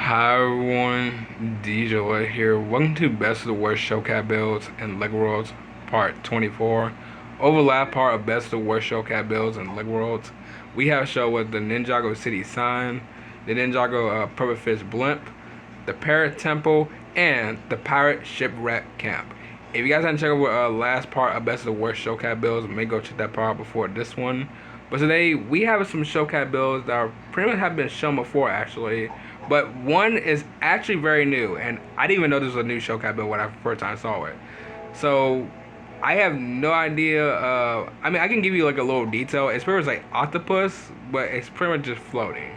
Hi everyone, DJ here. Welcome to Best of the Worst Showcat Builds and Lego Worlds Part 24. Overlap part of Best of the Worst Showcat Builds and Lego Worlds. We have a show with the Ninjago City Sign, the Ninjago Pufferfish Blimp, the Parrot Temple, and the Pirate Shipwreck Camp. If you guys haven't checked out last part of Best of the Worst Showcat Builds, may go check that part out before this one. But today we have some Showcat builds that are pretty much have been shown before actually. But one is actually very new, and I didn't even know this was a new Showcat build when I first time saw it. So I have no idea. I mean, I can give you like a little detail. It's pretty much like octopus, but it's pretty much just floating.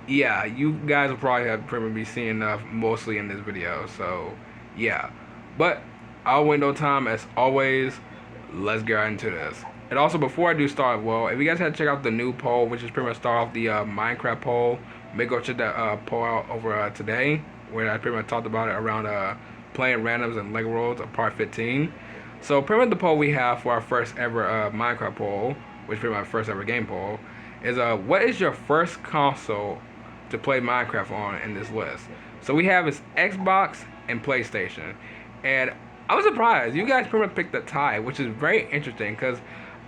Yeah, you guys will probably have pretty much be seeing mostly in this video. So yeah, but I'll wait no time as always. Let's get right into this. And also, before I do start, well, if you guys had to check out the new poll, which is pretty much start off the Minecraft poll, make go check that poll out over today, where I pretty much talked about it around playing randoms and Lego Worlds of part 15. So pretty much the poll we have for our first ever Minecraft poll, which is pretty much our first ever game poll, is what is your first console to play Minecraft on in this list? So we have is Xbox and PlayStation, and I was surprised you guys pretty much picked the tie, which is very interesting because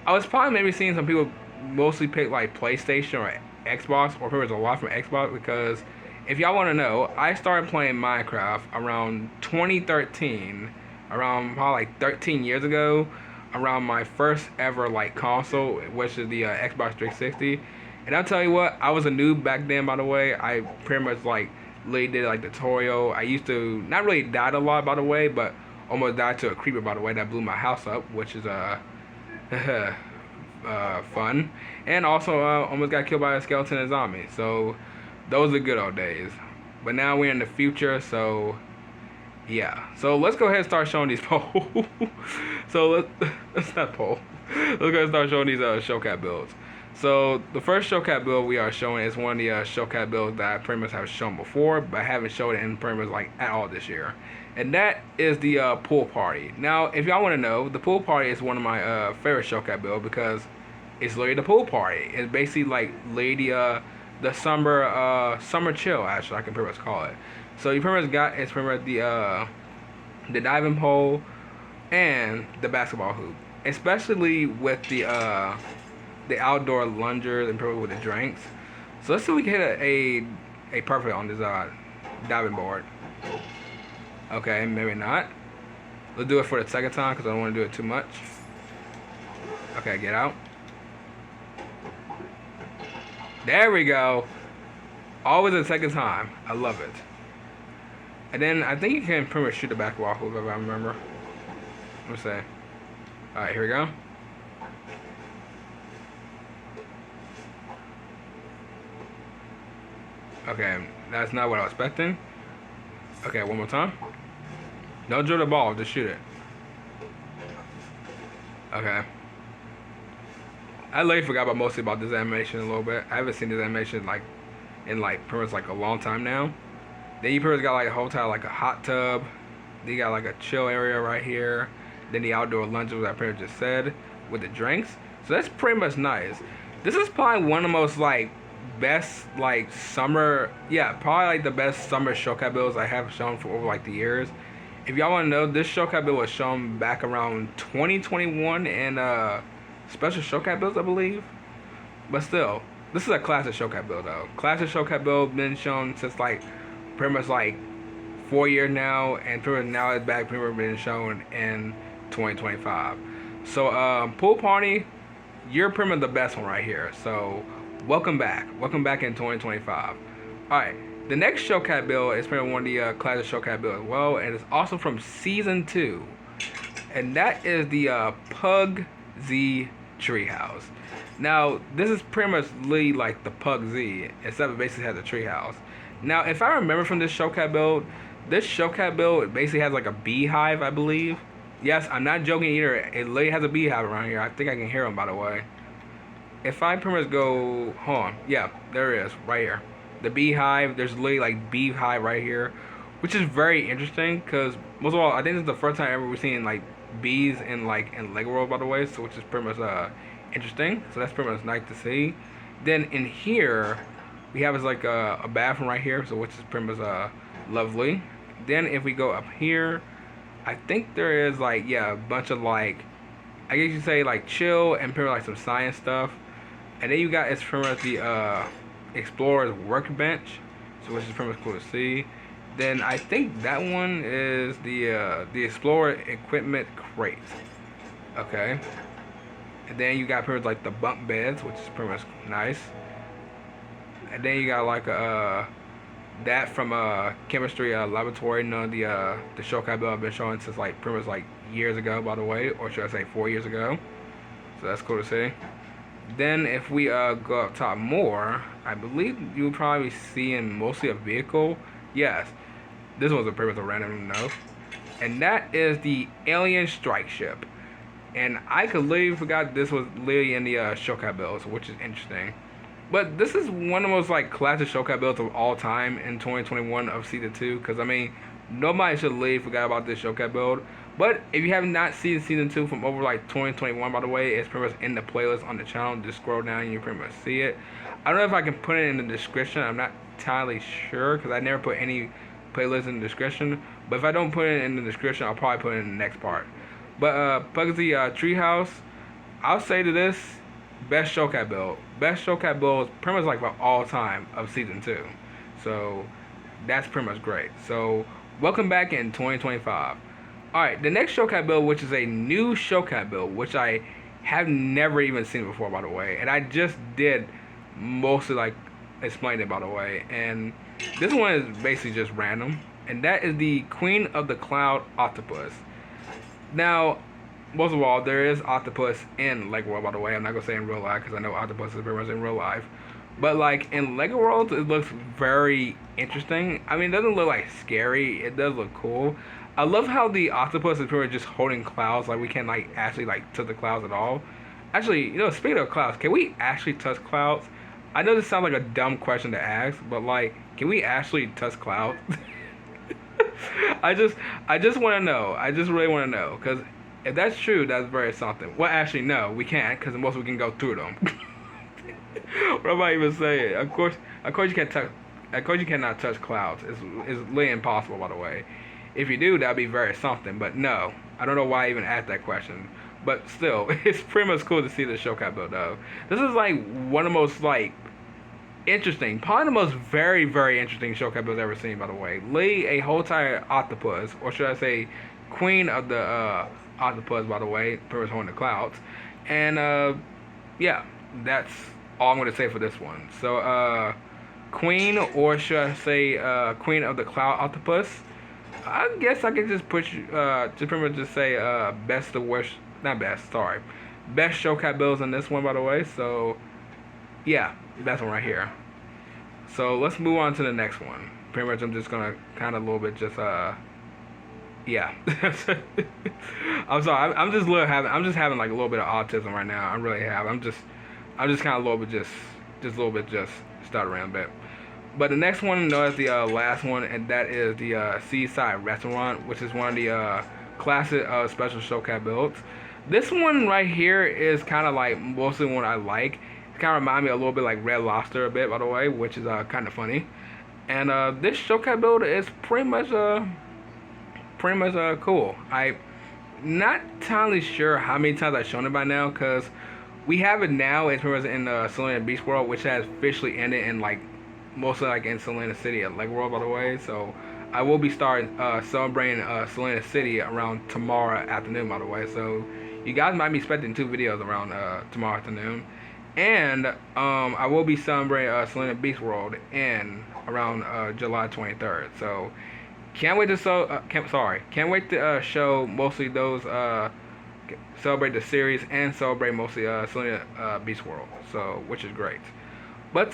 I was probably maybe seeing some people mostly pick like PlayStation or Xbox, or pretty much a lot from Xbox, because if y'all want to know, I started playing Minecraft around 2013, around probably like 13 years ago, around my first ever like console, which is the Xbox 360. And I'll tell you what, I was a noob back then, by the way. I pretty much like literally did like tutorial. I used to not really died a lot, by the way, but almost died to a creeper, by the way, that blew my house up, which is fun. And also almost got killed by a skeleton and zombie. So those are good old days. But now we're in the future, so yeah. So let's go ahead and start showing these polls. So let's not poll. Let's go ahead and start showing these Showcat builds. So the first Showcat build we are showing is one of the Showcat builds that I pretty much have shown before, but I haven't showed it in pretty much like at all this year. And that is the pool party. Now, if y'all want to know, the pool party is one of my favorite Showcat build because it's literally the pool party. It's basically like lady the summer chill, actually I can pretty much call it. So you pretty much got it's pretty much the diving pole and the basketball hoop, especially with the outdoor lungers and probably with the drinks. So let's see if we can hit a perfect on this diving board. Okay, maybe not. Let's do it for the second time because I don't want to do it too much. Okay, get out. There we go. Always the second time. I love it. And then I think you can pretty much shoot the basketball hoop if I remember. Let's see. Alright, here we go. Okay, that's not what I was expecting. Okay, one more time. Don't drill the ball, just shoot it. Okay. I literally forgot about mostly about this animation a little bit. I haven't seen this animation like in like pretty much like a long time now. Then you pretty much got like a hotel, like a hot tub. Then you got like a chill area right here. Then the outdoor lunches that I pretty much just said with the drinks. So that's pretty much nice. This is probably one of the most like best like summer, yeah, probably like the best summer Showcat builds I have shown for over like the years. If y'all want to know, this Showcat build was shown back around 2021 and special Showcat builds, I believe. But still, this is a classic Showcat build though. Classic Showcat build been shown since like pretty much like 4 years now, and pretty much now it's back pretty much been shown in 2025. So pool party, you're pretty much the best one right here. So welcome back in 2025. All right, the next Showcat build is probably one of the classic Showcat builds as well, and it's also from season 2, and that is the Pug Z treehouse. Now this is pretty much literally like the Pug Z, except it basically has a treehouse. Now if I remember from this Showcat build basically has like a beehive, I believe. Yes, I'm not joking either. It literally has a beehive around here. I think I can hear them, by the way. If I pretty much go, hold on, yeah, there it is, right here. The beehive, there's literally like beehive right here, which is very interesting because most of all, I think this is the first time ever we've seen like bees in Lego World, by the way, so which is pretty much interesting. So that's pretty much nice to see. Then in here, we have is like a bathroom right here, so which is pretty much lovely. Then if we go up here, I think there is like, yeah, a bunch of like, I guess you say like chill and pretty much like some science stuff. And then you got, it's pretty much the explorer's workbench, so which is pretty much cool to see. Then I think that one is the explorer equipment crate. Okay. And then you got pretty much like the bunk beds, which is pretty much nice. And then you got like that from chemistry laboratory. None of the Shokai Bell I've been showing since like pretty much like years ago, by the way, or should I say 4 years ago. So that's cool to see. Then if we go up top more, I believe you'll probably see in mostly a vehicle. Yes, this was a pretty much a random note, and that is the alien strike ship. And I completely forgot this was literally in the Shokai Bells, which is interesting. But this is one of the most like classic Shokai builds of all time in 2021 of Season 2. Because I mean, nobody should really forget about this Shokai build. But if you have not seen Season 2 from over like 2021, by the way, it's pretty much in the playlist on the channel. Just scroll down and you pretty much see it. I don't know if I can put it in the description. I'm not entirely sure because I never put any playlist in the description. But if I don't put it in the description, I'll probably put it in the next part. But Puggsy Treehouse, I'll say to this, best Shokai build. Best Shokai build is pretty much like for all time of Season 2. So that's pretty much great. So welcome back in 2025. Alright, the next Shokai build, which is a new Shokai build, which I have never even seen before, by the way. And I just did mostly like explain it, by the way. And this one is basically just random. And that is the Queen of the Cloud Octopus. Now, most of all, there is octopus in Lego World, by the way. I'm not going to say in real life because I know octopus is very much in real life. But like in Lego World, it looks very interesting. I mean, it doesn't look like scary. It does look cool. I love how the octopus is pretty much just holding clouds. Like we can't like actually like touch the clouds at all. Actually, you know, speaking of clouds, can we actually touch clouds? I know this sounds like a dumb question to ask, but like, can we actually touch clouds? I just want to know. I just really want to know because if that's true, that's very something. Well, actually, no, we can't because most we can go through them. What am I even saying? Of course, you can't touch. Of course, you cannot touch clouds. It's literally impossible, by the way. If you do, that'd be very something. But no, I don't know why I even asked that question. But still, it's pretty much cool to see the Shokai build though. This is like one of the most like interesting, probably the most very, very interesting Shokai build I've ever seen, by the way. Literally a whole entire octopus, or should I say, queen of the octopus, by the way, pretty much holding the clouds. And yeah, that's all I'm going to say for this one. So queen, or should I say queen of the cloud octopus. I guess I can just put just pretty much just say best of worst, not best, sorry, best Shokai builds in this one, by the way. So yeah, that's one right here. So let's move on to the next one. Pretty much I'm just gonna kind of a little bit just yeah. I'm sorry, I'm just having like a little bit of autism right now. I really have. I'm just kind of a little bit just a little bit just stuttering a bit. But the next one, no, is the last one, and that is the Seaside Restaurant, which is one of the classic special Shokai builds. This one right here is kind of like mostly one I like. It kind of reminds me a little bit like Red Lobster a bit, by the way, which is kind of funny. And this Shokai build is pretty much cool. I'm not entirely sure how many times I've shown it by now, because we have it now. It's pretty much in Selena Beach World, which has officially ended in like mostly like in Selena City at Lego World, by the way. So I will be starting celebrating Selena City around tomorrow afternoon, by the way. So you guys might be expecting 2 videos around tomorrow afternoon. And I will be celebrating Selena Beach World in around July 23rd. So can't wait to can't wait to show mostly those celebrate the series and celebrate mostly Selena Beach World. So which is great. But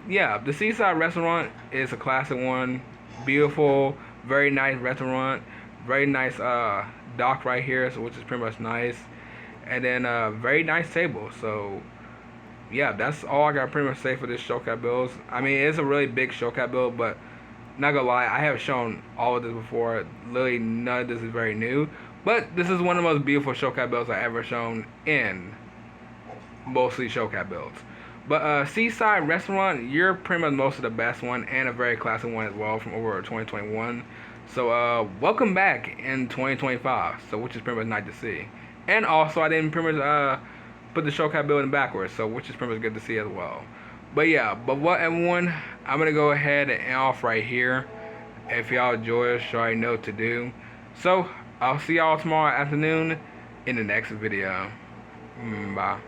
yeah, the Seaside Restaurant is a classic one. Beautiful, very nice restaurant. Very nice dock right here, so which is pretty much nice. And then very nice table. So yeah, that's all I got pretty much say for this Shokai builds. I mean, it's a really big Shokai build, but not gonna lie, I have shown all of this before. Literally none of this is very new. But this is one of the most beautiful Shokai builds I've ever shown in mostly Shokai builds. But Seaside Restaurant, you're pretty much most of the best one and a very classic one as well from over 2021. So welcome back in 2025. So which is pretty much nice to see. And also I didn't pretty much put the show cap building backwards, so which is pretty much good to see as well. But yeah, but what everyone, I'm gonna go ahead and end off right here. If y'all enjoy us, you already know what to do. So I'll see y'all tomorrow afternoon in the next video. Bye.